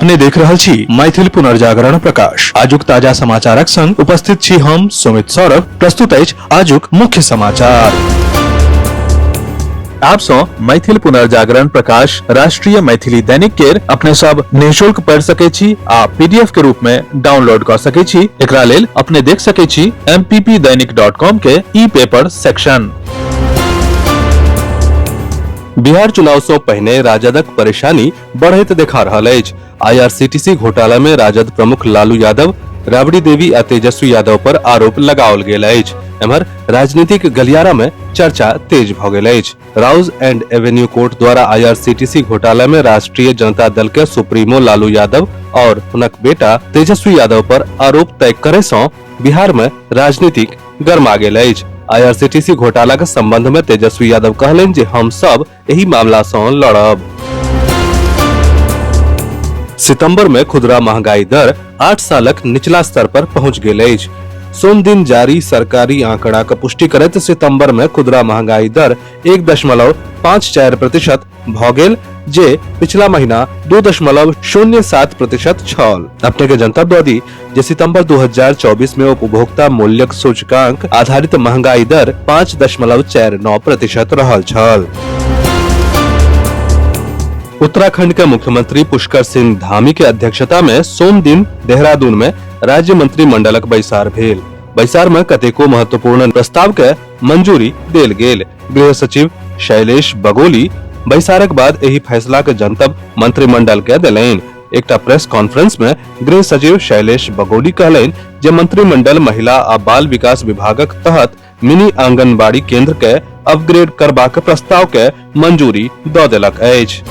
अपने देख रहल छी मैथिल पुनर्जागरण प्रकाश। आजुक ताजा समाचारक संग उपस्थित छी हम सुमित सौरभ। प्रस्तुत अछि आजुक मुख्य समाचार। आप सो मैथिल पुनर्जागरण प्रकाश राष्ट्रीय मैथिली दैनिक केर अपने सब निःशुल्क पढ़ सके छी आ पीडीएफ के रूप में डाउनलोड कर सके छी। एकरा लेल अपने देख सके छी mppdainik.com के ई पेपर सेक्शन। बिहार चुनाव से पहले राजदक परेशानी बढ़त देखा रहल अछि। IRCTC घोटाला में राजद प्रमुख लालू यादव, राबड़ी देवी आ तेजस्वी यादव पर आरोप लगाओल गेल अछि। एम्हर राजनीतिक गलियारा में चर्चा तेज भ गेल अछि। राउज एंड एवेन्यू कोर्ट द्वारा IRCTC घोटाला में राष्ट्रीय जनता दल के सुप्रीमो लालू यादव और हुनक बेटा तेजस्वी यादव पर आरोप तय करे से बिहार में राजनीतिक गरमा गेल अछि। IRCTC घोटाला के संबंध में तेजस्वी यादव कहलेन जे हम सब यही मामला से लड़ब। सितंबर में खुदरा महंगाई दर 8 सालक निचला स्तर पर पहुंच गेल अछि। सोम दिन जारी सरकारी आंकड़ा के पुष्टि करैत सितंबर में खुदरा महंगाई दर 1.54% भ गेल, जे पिछला महीना 2.07% छल। अपने के जनतब दऽ दी जे सितंबर 2024 में उपभोक्ता मूल्यक सूचकांक आधारित महंगाई दर 5.49% रहल छल। उत्तराखंड के मुख्यमंत्री पुष्कर सिंह धामी के अध्यक्षता में सोम दिन देहरादून में राज्य मंत्रिमंडलक बैसार भेल। बैसार में कतेको महत्वपूर्ण प्रस्ताव के मंजूरी देल गेल। गृह सचिव शैलेश बगोली बैसारक बाद एही फैसला के जनतब मंत्रिमंडल के देलैन। एकटा प्रेस कॉन्फ्रेंस में गृह सचिव शैलेश बगोली कहलैन जे मंत्रिमंडल महिला आ बाल विकास विभागक तहत मिनी आंगनबाड़ी केंद्र के अपग्रेड करबाक प्रस्ताव के मंजूरी दऽ देलक अछि।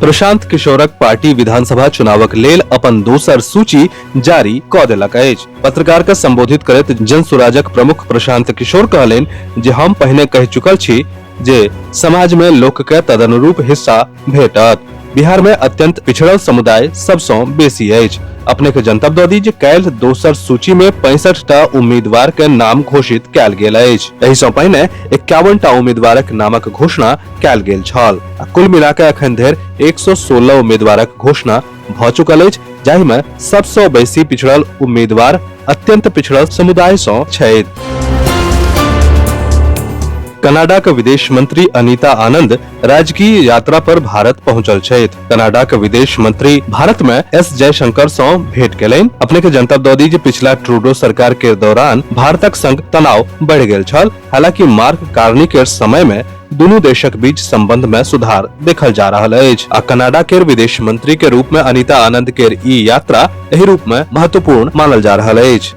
प्रशांत किशोरक पार्टी विधानसभा चुनावक लेल अपन दोसर सूची जारी कऽ देलक अछि। पत्रकार के संबोधित करैत जन सुराजक प्रमुख प्रशांत किशोर कहलेन जे हम पहिने कहि चुकल छी जे समाज में लोक के तदनुरूप हिस्सा भेटत। बिहार में अत्यंत पिछड़ल समुदाय सबसँ बेसी अछि। अपने के जनतब दऽ दी जे काल्हि दोसर सूची में 65 टा उम्मीदवार के नाम घोषित कयल गेल अछि। एहि सँ पहिने 51 टा उम्मीदवारक नामक घोषणा कयल गेल छल। कुल मिला कऽ अखन धरि 116 उम्मीदवारक घोषणा भऽ चुकल अछि, जाहि में सबसँ बेसी पिछड़ल उम्मीदवार अत्यंत पिछड़ल समुदाय सँ छथि। कनाडा के विदेश मंत्री अनीता आनंद राजकीय यात्रा पर भारत पहुंचल छथि। कनाडा के विदेश मंत्री भारत में एस जयशंकर सँ भेंट केलनि। अपने के जनतब दऽ दी जे पिछला ट्रूडो सरकार के दौरान भारतक संग तनाव बढ़ि गेल छल। हालांकि मार्क कार्नी के समय में दुनू देशक बीच संबंध में सुधार देखल जा रहल अछि। आ कनाडा के विदेश मंत्री के रूप में अनीता आनंद के ई यात्रा एहि रूप में महत्वपूर्ण मानल जा रहल अछि।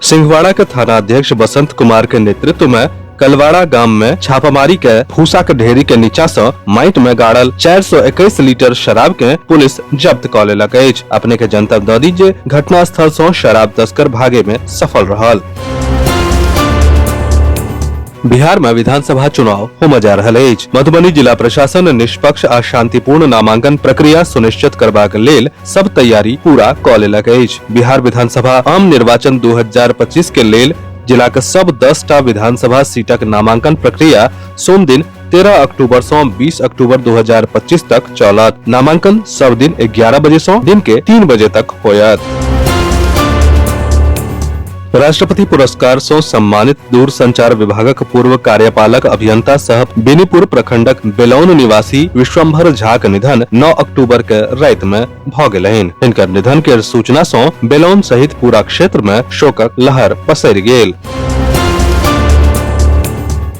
सिंहवाड़ा के थाना अध्यक्ष बसंत कुमार के नेतृत्व में कलवाड़ा गांव में छापामारी के फूसा के ढेरी के नीचा से माटि में गाड़ल 421 लीटर शराब के पुलिस जब्त कऽ लेलक अछि। अपने के जनतब दऽ दी जे घटना स्थल से शराब तस्कर भागे में सफल रहल। बिहार में विधानसभा चुनाव होमय जा रहल अछि। मधुबनी जिला प्रशासन निष्पक्ष आ शांतिपूर्ण नामांकन प्रक्रिया सुनिश्चित करबाक लेल सब तैयारी पूरा कऽ लेलक अछि। बिहार विधानसभा आम निर्वाचन 2025 के लेल जिला के सब 10 टा विधानसभा सीटक नामांकन प्रक्रिया सोम दिन 13 अक्टूबर से 20 अक्टूबर 2025 तक चलत। नामांकन सब दिन 11 बजे से दिन के 3 बजे तक होयत। राष्ट्रपति पुरस्कार से सम्मानित दूरसंचार विभागक पूर्व कार्यपालक अभियंता सह बेनीपुर प्रखंडक बेलौन निवासी विश्वम्भर झा के निधन 9 अक्टूबर के राति में भ गेलनि। हिनकर निधन के सूचना से बेलौन सहित पूरा क्षेत्र में शोकक लहर पसरि गेल।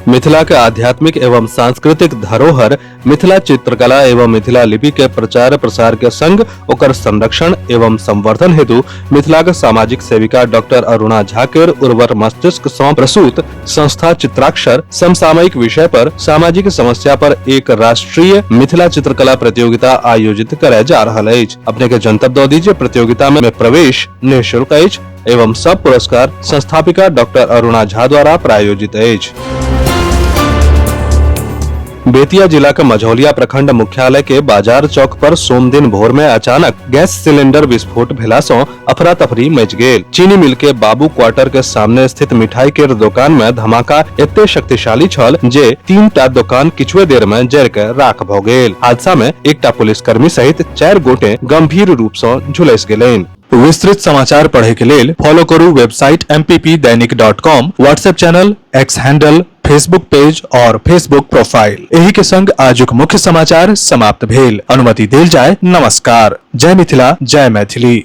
मिथिला के आध्यात्मिक एवं सांस्कृतिक धरोहर मिथिला चित्रकला एवं मिथिला लिपि के प्रचार प्रसार के संग ओकर संरक्षण एवं संवर्धन हेतु मिथिला के सामाजिक सेविका डॉक्टर अरुणा झा के उर्वर मस्तिष्क सँ प्रसूत संस्था चित्राक्षर समसामयिक विषय पर सामाजिक समस्या पर एक राष्ट्रीय मिथिला चित्रकला प्रतियोगिता आयोजित करय जा रहल अछि। अपने के जनतब दऽ दीजिए प्रतियोगिता में प्रवेश निःशुल्क अछि एवं सब पुरस्कार संस्थापिका डॉक्टर अरुणा झा द्वारा प्रायोजित अछि। बेतिया जिला के मझौलिया प्रखंड मुख्यालय के बाजार चौक पर सोम दिन भोर में अचानक गैस सिलेंडर विस्फोट भेला सॅ अफरा तफरी मच गेल। चीनी मिल के बाबू क्वार्टर के सामने स्थित मिठाई के दुकान में धमाका एते शक्तिशाली छल जे 3टा दुकान किछुए देर में जरि के राख भ गेल। हादसा में एकटा पुलिसकर्मी सहित 4 गोटे गंभीर रूप से झुलस गेलनि। विस्तृत समाचार पढ़े के लेल फॉलो करू website mppdainik.com, WhatsApp channel, x handle, Facebook page और फेसबुक प्रोफाइल। एही के संग आजुक मुख्य समाचार समाप्त भेल। अनुमति देल जाय। नमस्कार। जय मिथिला, जय मैथिली।